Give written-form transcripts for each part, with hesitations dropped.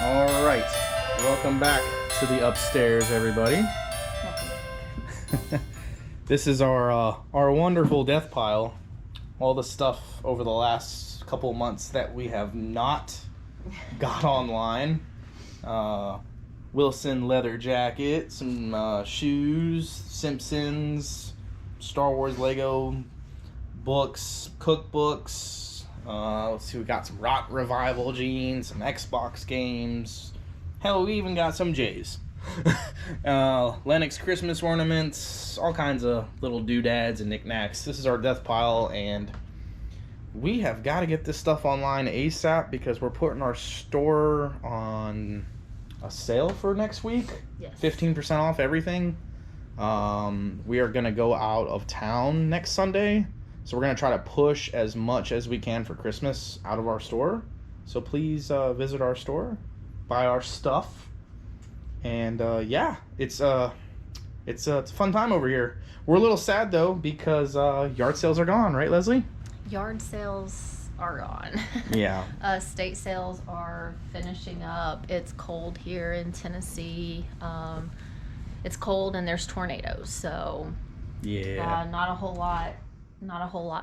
All right, welcome back to the upstairs, everybody. This is our wonderful death pile. All the stuff over the last couple months that we have not got online. Wilson leather jacket, some shoes, Simpsons, Star Wars Lego books, cookbooks. Let's see, we got some Rock Revival jeans, some Xbox games. Hell, we even got some J's. Lennox Christmas ornaments, all kinds of little doodads and knickknacks. This is our death pile, and we have got to get this stuff online ASAP because we're putting our store on a sale for next week. Yes. 15% off everything. We are going to go out of town next Sunday. So we're going to try to push as much as we can for Christmas out of our store. So please visit our store, buy our stuff. And yeah, it's a fun time over here. We're a little sad though because yard sales are gone, right, Leslie? Yard sales are gone. Yeah. State sales are finishing up. It's cold here in Tennessee. It's cold and there's tornadoes, so Yeah. not a whole lot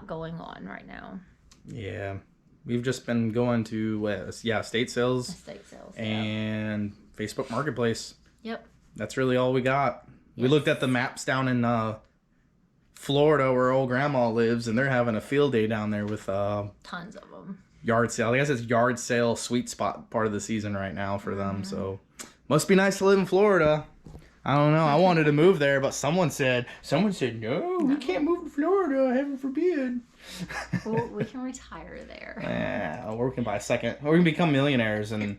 going on right now. Yeah. We've just been going to state sales State sales. and Facebook Marketplace. Yep. That's really all we got. We Yes. looked at the maps down in Florida where old grandma lives, and they're having a field day down there with Tons of them. yard sale. I guess it's yard sale sweet spot part of the season right now for them. So must be nice to live in Florida. I don't know. I wanted to move there, but someone said no, we can't move to Florida. Heaven forbid. Well, we can retire there. Yeah, or we can buy a second. Or we can become millionaires and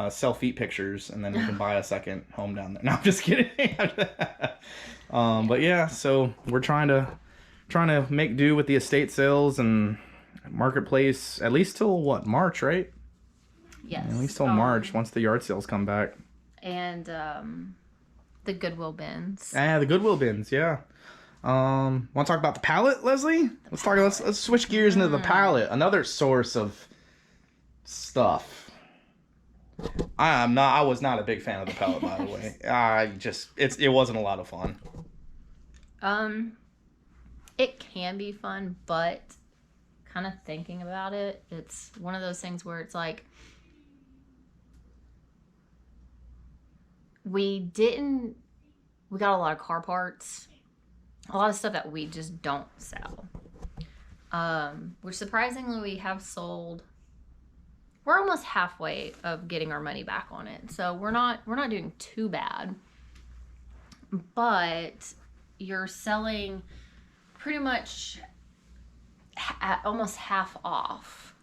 sell feet pictures, and then we can buy a second home down there. No, I'm just kidding. But yeah, so we're trying to make do with the estate sales and marketplace at least till what, March, right? Yes. At least till March once the yard sales come back. And the Goodwill bins. The Goodwill bins, yeah. Want to talk about the pallet, Leslie? Let's switch gears into the pallet. Another source of stuff. I was not a big fan of the pallet, by the way. It wasn't a lot of fun. It can be fun, but kind of thinking about it, it's one of those things where it's like we got a lot of car parts, a lot of stuff that we just don't sell. Which surprisingly we have sold. We're almost halfway of getting our money back on it, so we're not doing too bad. But you're selling pretty much almost half off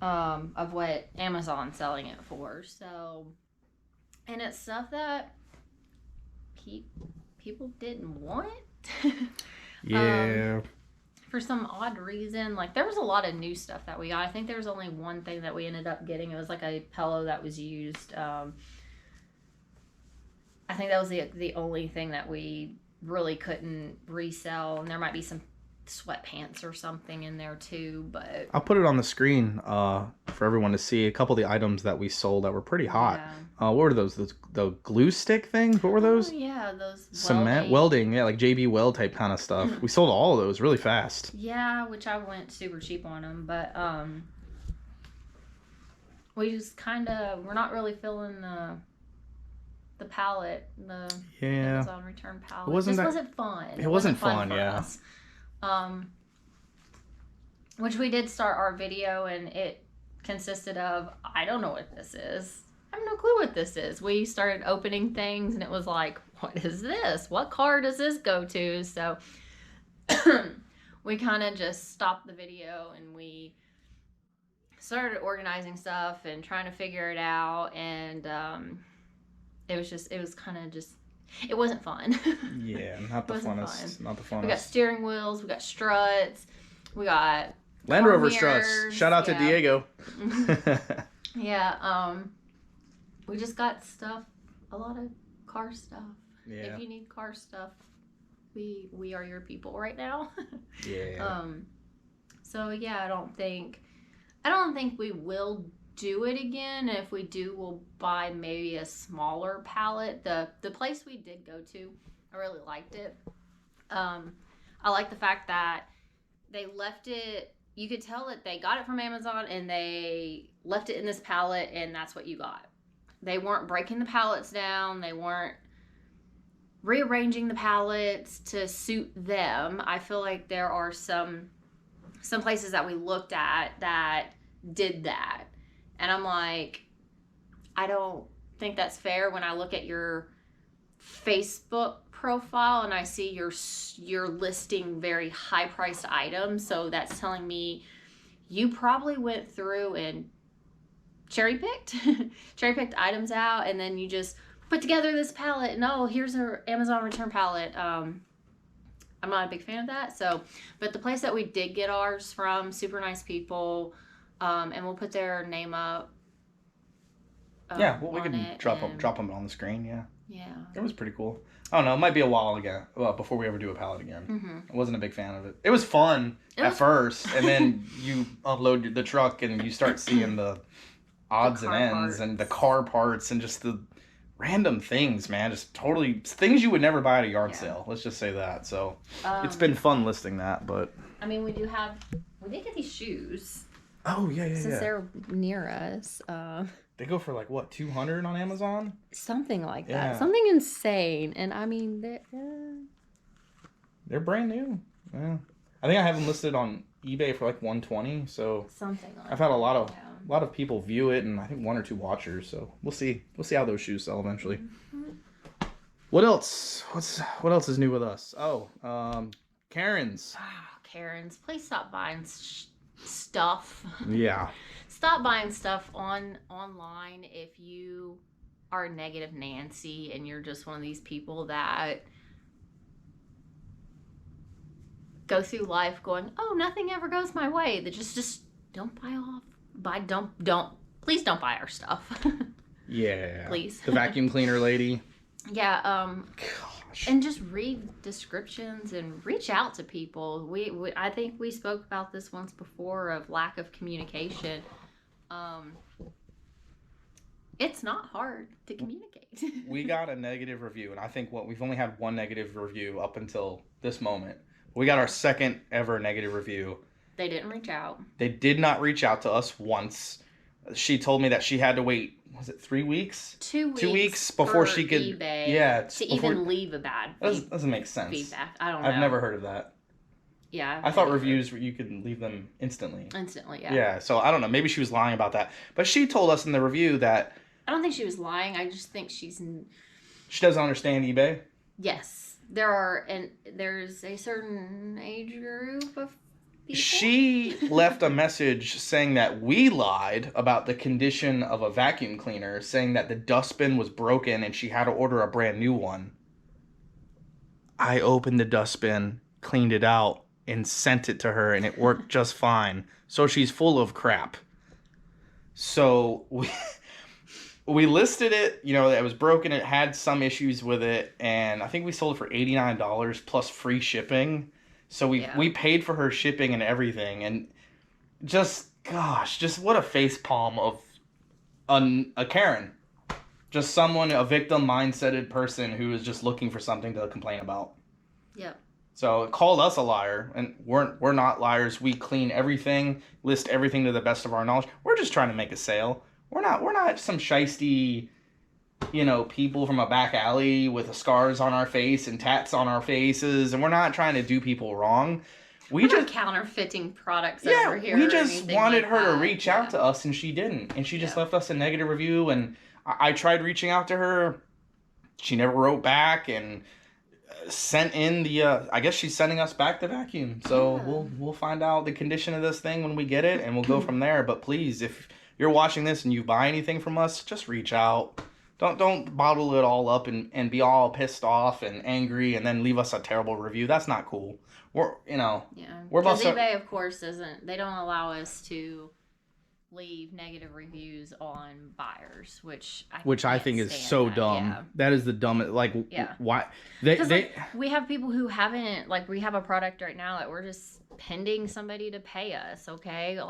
of what Amazon's selling it for. So, and it's stuff that people didn't want. Yeah. For some odd reason, like there was a lot of new stuff that we got. I think there was only one thing that we ended up getting. It was like a pillow that was used. I think that was the only thing that we really couldn't resell. And there might be some sweatpants or something in there too, but I'll put it on the screen for everyone to see a couple of the items that we sold that were pretty hot. yeah. What were those? The glue stick things? What were those? Oh, yeah, those Cement welding, yeah, like JB Weld type kind of stuff. We sold all of those really fast. Yeah, which I went super cheap on them, but we just we're not really feeling the pallet, the Amazon return pallet. Wasn't fun. It wasn't fun, for yeah. us. Which we did start our video, and it consisted of, I don't know what this is. I have no clue what this is. We started opening things, and it was like, what is this? What car does this go to? So we kind of just stopped the video, and we started organizing stuff and trying to figure it out. And it wasn't fun. Yeah, not the funnest. Not the funnest. We got steering wheels, we got struts, we got Land car Rover mirrors. struts. Shout out to Diego. Yeah, we just got stuff, a lot of car stuff. Yeah. If you need car stuff, we are your people right now. Yeah. So yeah, I don't think we will do it again. And if we do, we'll buy maybe a smaller pallet. The place we did go to, I really liked it. I like the fact that they left it. You could tell that they got it from Amazon and they left it in this pallet, and that's what you got. They weren't breaking the pallets down. They weren't rearranging the pallets to suit them. I feel like there are some places that we looked at that did that. And I'm like, I don't think that's fair when I look at your Facebook profile and I see you're listing very high priced items. So that's telling me you probably went through and cherry picked items out, and then you just put together this palette. No, here's an Amazon return palette. I'm not a big fan of that. So, but the place that we did get ours from, super nice people, and we'll put their name up. Yeah, well, we can drop them on the screen. Yeah, it was pretty cool. I don't know. It might be a while ago before we ever do a pallet again. Mm-hmm. I wasn't a big fan of it. It was fun at first, and then you unload the truck and you start seeing the odds and ends parts. And the car parts and just the random things, man. Just totally things you would never buy at a yard sale. Let's just say that. So it's been fun listing that, but I mean, we did get these shoes. Oh yeah. Since they're near us. They go for like what, $200 on Amazon? Something like that. Something insane. And I mean, they're brand new. Yeah. I think I have them listed on eBay for like $120. So something like I've had a lot of people view it, and I think 1 or 2 watchers. So we'll see how those shoes sell eventually. Mm-hmm. What else? What else is new with us? Oh, Karen's. Karen's. Please stop buying stuff. Yeah. Stop buying stuff online if you are a negative Nancy and you're just one of these people that go through life going, oh, nothing ever goes my way. That just don't please don't buy our stuff. Yeah. Please. The vacuum cleaner lady. Yeah. Gosh. And just read descriptions and reach out to people. I think we spoke about this once before of lack of communication. It's not hard to communicate. We got a negative review, and I think we've only had 1 negative review up until this moment. We got our second ever negative review. They didn't reach out. They did not reach out to us once. She told me that she had to wait, was it 3 weeks? 2 weeks. 2 weeks before she could eBay to even leave a bad that doesn't make sense. Feedback. I don't know. I've never heard of that. Yeah. I thought reviews you could leave them instantly. Instantly, yeah. Yeah, so I don't know. Maybe she was lying about that. But she told us in the review that I don't think she was lying. I just think she doesn't understand eBay. Yes. There's a certain age group of people. She left a message saying that we lied about the condition of a vacuum cleaner, saying that the dustbin was broken and she had to order a brand new one. I opened the dustbin, cleaned it out, and sent it to her, and it worked just fine. So she's full of crap. So we listed it, it was broken, it had some issues with it, and I think we sold it for $89 plus free shipping. So we paid for her shipping and everything, and just what a facepalm of a Karen. Just someone, a victim mindseted person who is just looking for something to complain about. Yep. So it called us a liar, and we're not liars. We clean everything, list everything to the best of our knowledge. We're just trying to make a sale. We're not some shiesty, people from a back alley with scars on our face and tats on our faces, and we're not trying to do people wrong. We're just counterfeiting products over here. We just wanted her to reach out to us, and she didn't. And she just left us a negative review, and I tried reaching out to her. She never wrote back, and sent in the I guess she's sending us back the vacuum. So we'll find out the condition of this thing when we get it, and we'll go from there. But please, if you're watching this and you buy anything from us, just reach out. Don't bottle it all up and be all pissed off and angry and then leave us a terrible review. That's not cool. We're because eBay, of course, they don't allow us to leave negative reviews on buyers, which I think is so dumb. Yeah. That is the dumbest. Why we have people who haven't, we have a product right now that we're just pending somebody to pay us. Okay,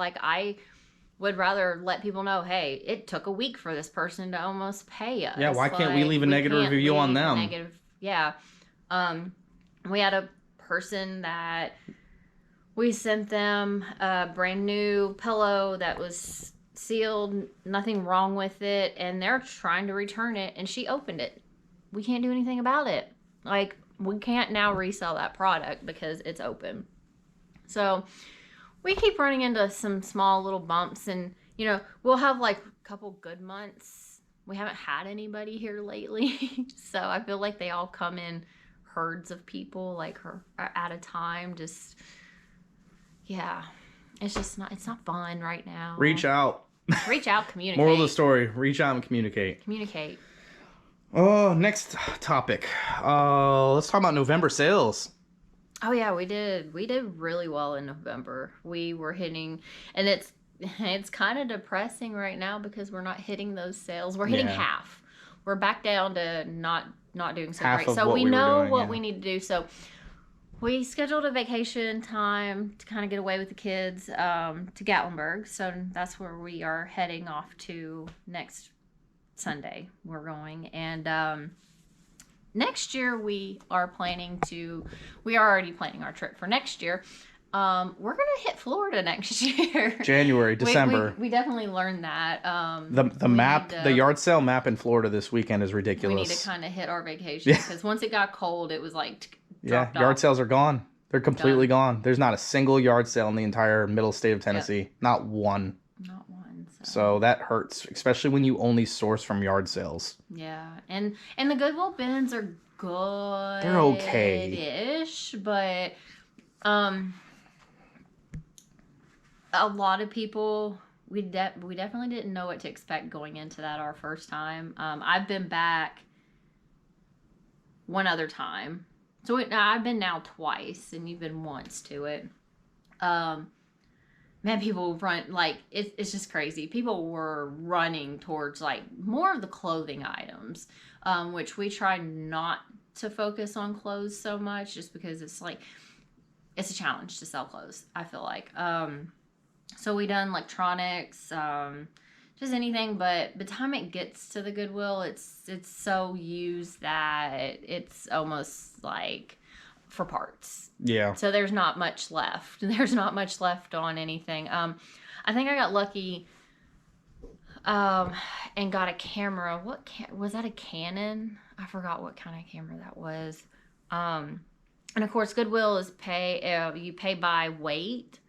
would rather let people know, hey, it took a week for this person to almost pay us. Yeah, why can't we leave a negative review on them? Yeah. We had a person that we sent them a brand new pillow that was sealed, nothing wrong with it, and they're trying to return it, and she opened it. We can't do anything about it. Like, we can't now resell that product because it's open. So we keep running into some small little bumps, and we'll have like a couple good months. We haven't had anybody here lately. So I feel like they all come in herds of people, like at a time. Just, yeah, it's not fun right now. Reach out, communicate. Moral of the story, reach out and communicate. Oh, next topic. Let's talk about November sales. Oh yeah, we did really well in November. We were hitting, and it's kind of depressing right now because we're not hitting those sales. We're hitting half. We're back down to not doing so half great. So we know what we need to do. So we scheduled a vacation time to kind of get away with the kids to Gatlinburg. So that's where we are heading off to next Sunday. We're going, and next year we are already planning our trip for next year. We're gonna hit Florida next year. January, December. We definitely learned that. The map, the yard sale map in Florida this weekend is ridiculous. We need to kind of hit our vacation because once it got cold, it was like yard sales are gone. They're completely gone. There's not a single yard sale in the entire middle state of Tennessee. Yep. Not one. So that hurts, especially when you only source from yard sales. Yeah, and the Goodwill bins are good. They're okay-ish, but a lot of people, we definitely didn't know what to expect going into that our first time. I've been back one other time, so I've been now twice, and you've been once to it. Man, people run, like, it's just crazy. People were running towards, like, more of the clothing items, which we try not to focus on clothes so much just because it's, like, it's a challenge to sell clothes, I feel like. So we done electronics, just anything, but by the time it gets to the Goodwill, it's so used that it's almost, like, for parts. Yeah. So there's not much left. There's not much left on anything. I think I got lucky and got a camera. Was that a Canon? I forgot what kind of camera that was. And of course Goodwill is you pay by weight.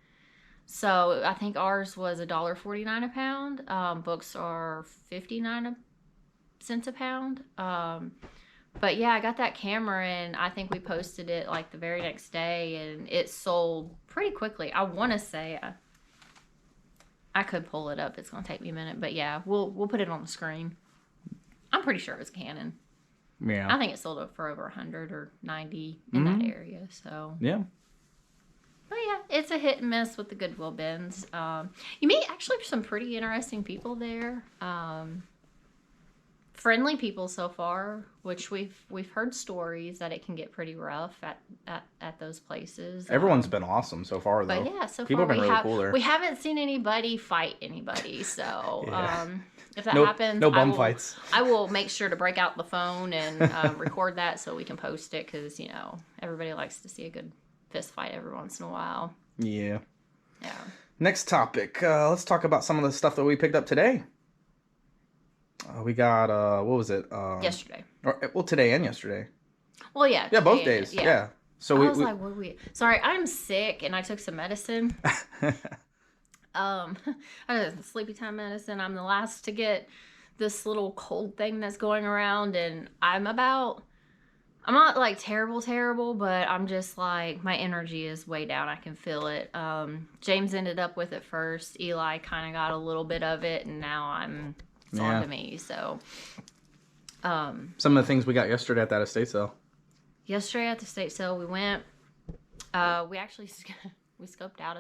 So I think ours was $1.49 a pound. Books are 59 cents a pound. But yeah, I got that camera, and I think we posted it like the very next day, and it sold pretty quickly. I want to say I could pull it up. It's gonna take me a minute, but yeah, we'll put it on the screen. I'm pretty sure it was Canon. Yeah, I think it sold for over 100 or 90 in that area. So yeah. But yeah, it's a hit and miss with the Goodwill bins. You meet actually some pretty interesting people there. Friendly people so far, which we've heard stories that it can get pretty rough at those places. Everyone's been awesome so far, though. But yeah, so people far have been really cool there. We haven't seen anybody fight anybody, so if that no, happens, no bum fights. I will make sure to break out the phone and record that so we can post it because everybody likes to see a good fist fight every once in a while. Yeah. Yeah. Next topic. Let's talk about some of the stuff that we picked up today. We got, what was it? Yesterday. Today and yesterday. Well, yeah. Yeah, both days. Yeah. So I was like, what are we... Sorry, I'm sick, and I took some medicine. I had sleepy time medicine. I'm the last to get this little cold thing that's going around, and I'm not like terrible, but I'm just like, my energy is way down. I can feel it. James ended up with it first. Eli kind of got a little bit of it, and now it's on to me. So, some of the things we got yesterday at that estate sale. Yesterday at the estate sale, we went. We actually we scoped out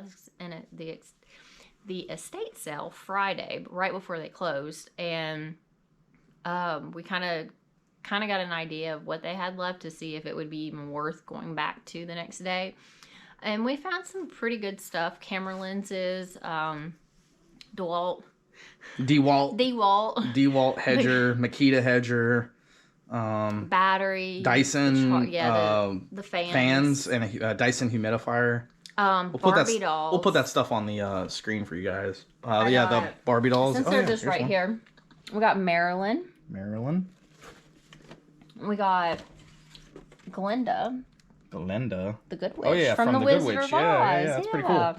the estate sale Friday, right before they closed, and we kind of got an idea of what they had left to see if it would be even worth going back to the next day. And we found some pretty good stuff. Camera lenses, DeWalt. DeWalt hedger, Makita hedger, battery, Dyson, the fans, and a Dyson humidifier. Barbie dolls. We'll put that stuff on the screen for you guys. The Barbie dolls. Since they're just right here, we got Marilyn. We got Glinda. The Good Witch. Oh yeah, from the Good Wizard Witch. of Oz. Yeah, that's pretty cool.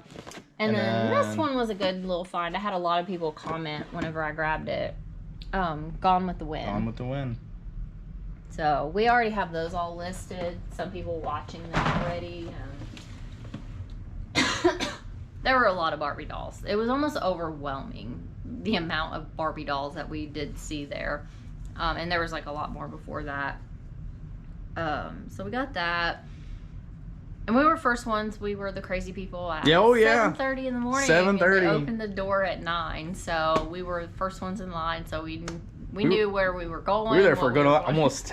And then this one was a good little find. I had a lot of people comment whenever I grabbed it. Gone with the Wind. So we already have those all listed. Some people watching them already. There were a lot of Barbie dolls. It was almost overwhelming, the amount of Barbie dolls that we did see there. And there was like a lot more before that. So we got that. And we were first ones. We were the crazy people at 7:30 in the morning. 7:30. They opened the door at 9. So we were the first ones in line. So we knew where we were going. We were there for almost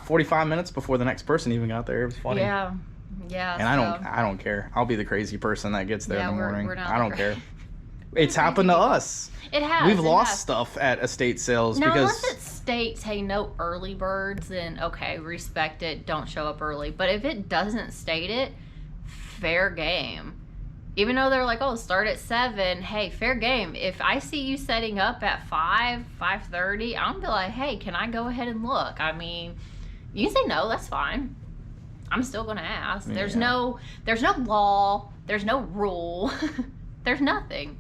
45 minutes before the next person even got there. It was funny. Yeah. And I don't care. I'll be the crazy person that gets there in the morning. I don't care. It's happened to us. It has. We've lost stuff at estate sales now, because unless it states, hey, no early birds, then okay, respect it. Don't show up early. But if it doesn't state it, fair game. Even though they're like, oh, start at 7. Hey, fair game. If I see you setting up at 5:30, I'm gonna be like, hey, can I go ahead and look? I mean, you can say no. That's fine. I'm still gonna ask. There's no law. There's no rule. There's nothing.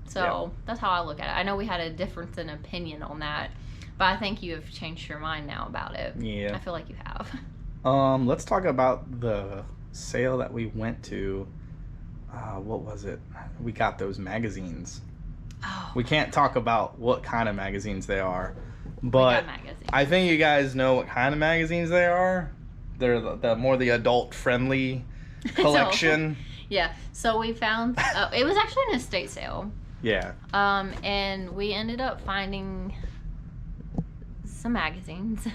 So that's how I look at it. I know we had a difference in opinion on that, but I think you have changed your mind now about it. Yeah. I feel like you have. Let's talk about the sale that we went to. What was it? We got those magazines. Oh. We can't talk about what kind of magazines they are, but I think you guys know what kind of magazines they are. They're the more the adult-friendly collection. Yeah. So we found it was actually an estate sale. Yeah. And we ended up finding some magazines.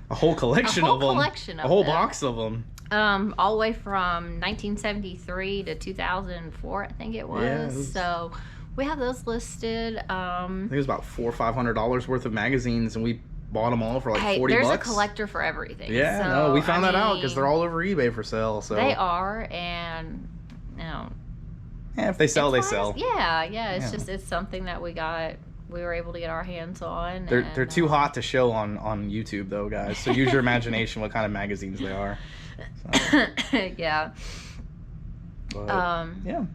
A whole collection of them. A whole box of them. All the way from 1973 to 2004, I think it was. Yeah, So we have those listed. I think it was about $400 or $500 worth of magazines, and we bought them all for like $40. There's a collector for everything. Yeah, so, no, we found that out because they're all over eBay for sale. So they are, and you know. Yeah, if they sell, they sell. Yeah. It's just something that we were able to get our hands on. They're too hot to show on YouTube though, guys. So use your imagination what kind of magazines they are. So. Yeah. But, yeah.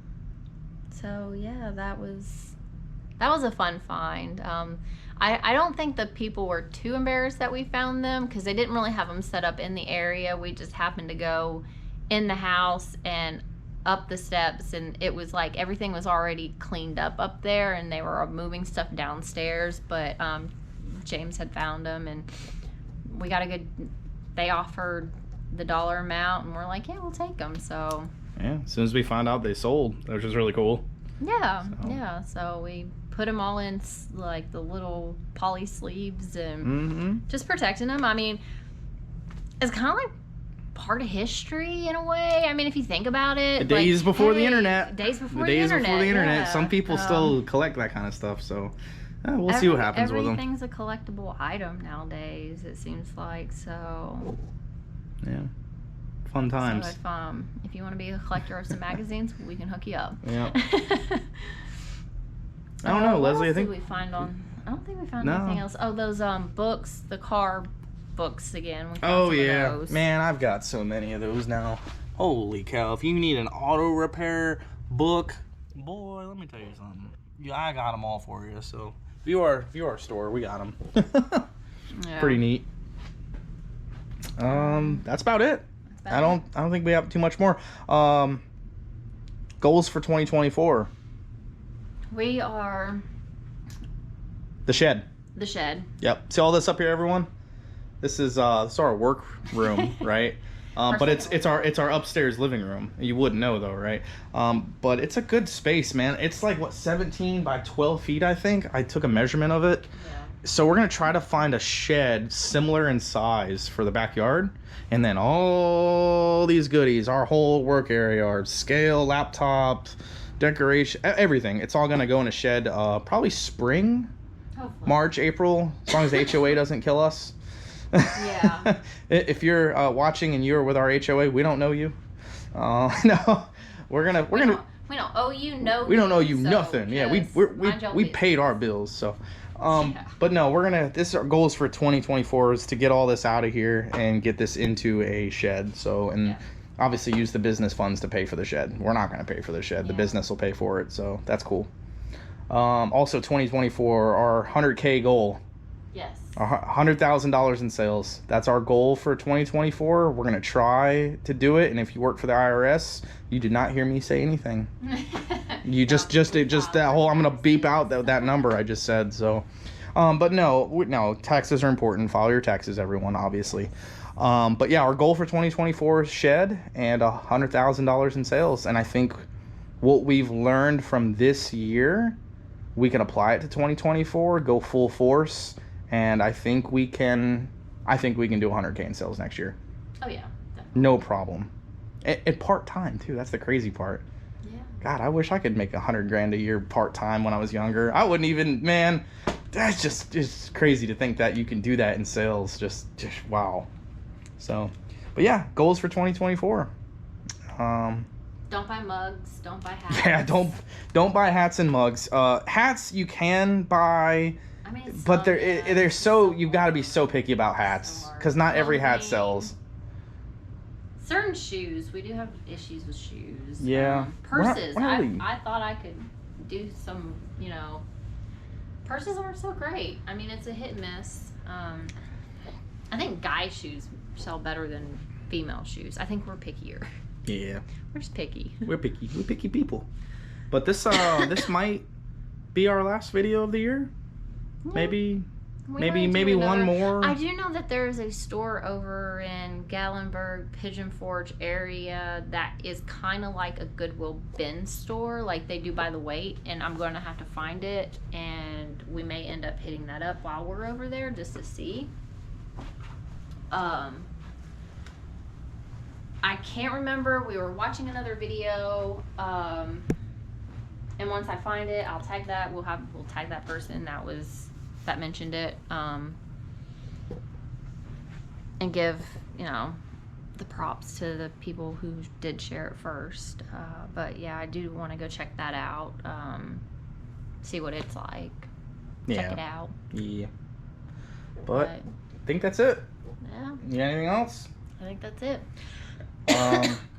So yeah, that was a fun find. I don't think the people were too embarrassed that we found them because they didn't really have them set up in the area. We just happened to go in the house and up the steps, and it was like everything was already cleaned up there, and they were moving stuff downstairs. But James had found them, and we got they offered the dollar amount, and we're like, yeah, we'll take them. So yeah, as soon as we found out they sold, which was really cool. Yeah. So we put them all in like the little poly sleeves and just protecting them. I mean, it's kind of like part of history in a way. I mean, if you think about it, the days before the internet. Days before the internet. Yeah. Some people still collect that kind of stuff. So we'll see what happens with them. Everything's a collectible item nowadays. It seems like so. Yeah. Fun times. So if you want to be a collector of some magazines, we can hook you up. Yeah. I don't know, Leslie. I don't think we found anything else. Oh, those books, the car books again. We found some of those. Man, I've got so many of those now. Holy cow! If you need an auto repair book, boy, let me tell you something. I got them all for you. So view our store, we got them. Pretty neat. That's about it. I don't think we have too much more. Goals for 2024. We are the shed. Yep. See all this up here, everyone? This is our work room, right? But it's our upstairs living room. You wouldn't know though, right? But it's a good space, man. It's like 17 by 12 feet, I think. I took a measurement of it. Yeah. So we're gonna try to find a shed similar in size for the backyard, and then all these goodies, our whole work area, our scale, laptop, decoration, everything. It's all gonna go in a shed. Probably spring, Hopefully. March, April, as long as the HOA doesn't kill us. Yeah. If you're watching and you're with our HOA, we don't know you. No, we don't owe you no. We don't owe you so nothing. Yeah, we paid our bills. So, but no, this our goals for 2024 is to get all this out of here and get this into a shed. So, and obviously use the business funds to pay for the shed. We're not going to pay for the shed. The business will pay for it. So that's cool. Also 2024, our 100K goal. Yes. $100,000 in sales. That's our goal for 2024. We're gonna try to do it. And if you work for the IRS, you did not hear me say anything. You just that whole. I'm gonna beep out that number I just said. So, but no, taxes are important. File your taxes, everyone, obviously. But yeah, our goal for 2024 is shed and $100,000 in sales. And I think what we've learned from this year, we can apply it to 2024. Go full force. And I think we can do 100K in sales next year. Oh yeah, definitely. No problem. At part-time too. That's the crazy part. Yeah. God, I wish I could make $100,000 a year part-time when I was younger. I wouldn't even, man. That's just crazy to think that you can do that in sales. Just wow. So, but yeah, goals for 2024. Don't buy mugs. Don't buy hats. Yeah, don't buy hats and mugs. Hats you can buy. I mean, but they're so, you've got to be so picky about hats because not every hat sells. Certain shoes, we do have issues with shoes. Yeah. Purses, I thought I could do some, purses aren't so great. I mean, it's a hit and miss. I think guy shoes sell better than female shoes. I think we're pickier. Yeah. We're just picky. We're picky. We're picky people. But this might be our last video of the year. Maybe one more. I do know that there's a store over in Gallenberg, Pigeon Forge area that is kind of like a Goodwill bin store, like they do by the weight, and I'm going to have to find it, and we may end up hitting that up while we're over there just to see. I can't remember. We were watching another video, and once I find it, I'll tag that. We'll tag that person that mentioned it, and give the props to the people who did share it first. But yeah, I do want to go check that out, see what it's like. Check it out. Yeah. But I think that's it. Yeah. You got anything else? I think that's it.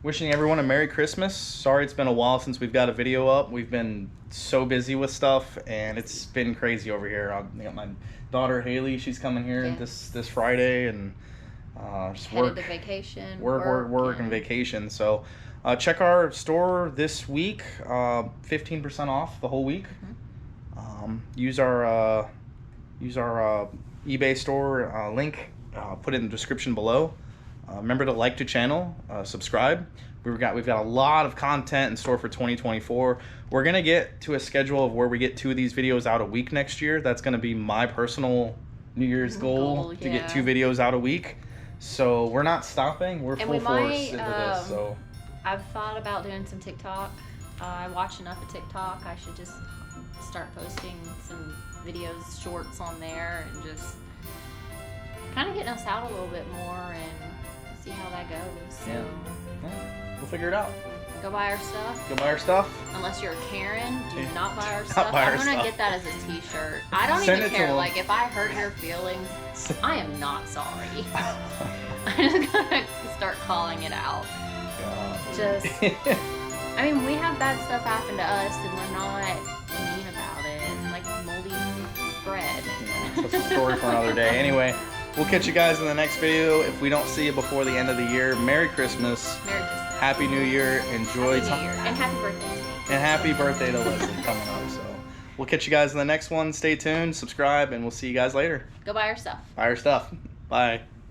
Wishing everyone a Merry Christmas. Sorry it's been a while since we've got a video up. We've been so busy with stuff, and it's been crazy over here. I got my daughter Haley. She's coming here this Friday, and just work, to vacation, work, and vacation. So check our store this week. 15% off the whole week. Mm-hmm. Use our eBay store link. Put it in the description below. Remember to like the channel, subscribe. We've got a lot of content in store for 2024. We're gonna get to a schedule of where we get 2 of these videos out a week next year. That's gonna be my personal New Year's goal to get 2 videos out a week. So we're not stopping. We're full force into this. So I've thought about doing some TikTok. I watch enough of TikTok. I should just start posting some videos, shorts on there, and just kind of getting us out a little bit more and see how that goes. So we'll figure it out. Go buy our stuff. Go buy our stuff. Unless you're a Karen, do not buy our stuff. I'm gonna get that as a t-shirt. I don't even care. Like, if I hurt your feelings, I am not sorry. I'm just gonna start calling it out. Just, I mean, we have bad stuff happen to us, and we're not mean about it. Like moldy bread. That's a story for another day. Anyway. We'll catch you guys in the next video. If we don't see you before the end of the year, Merry Christmas. Merry Christmas. Happy New Year. Enjoy Happy New Year. And happy birthday to me. And happy birthday to Leslie coming up. So we'll catch you guys in the next one. Stay tuned, subscribe, and we'll see you guys later. Go buy our stuff. Buy our stuff. Bye.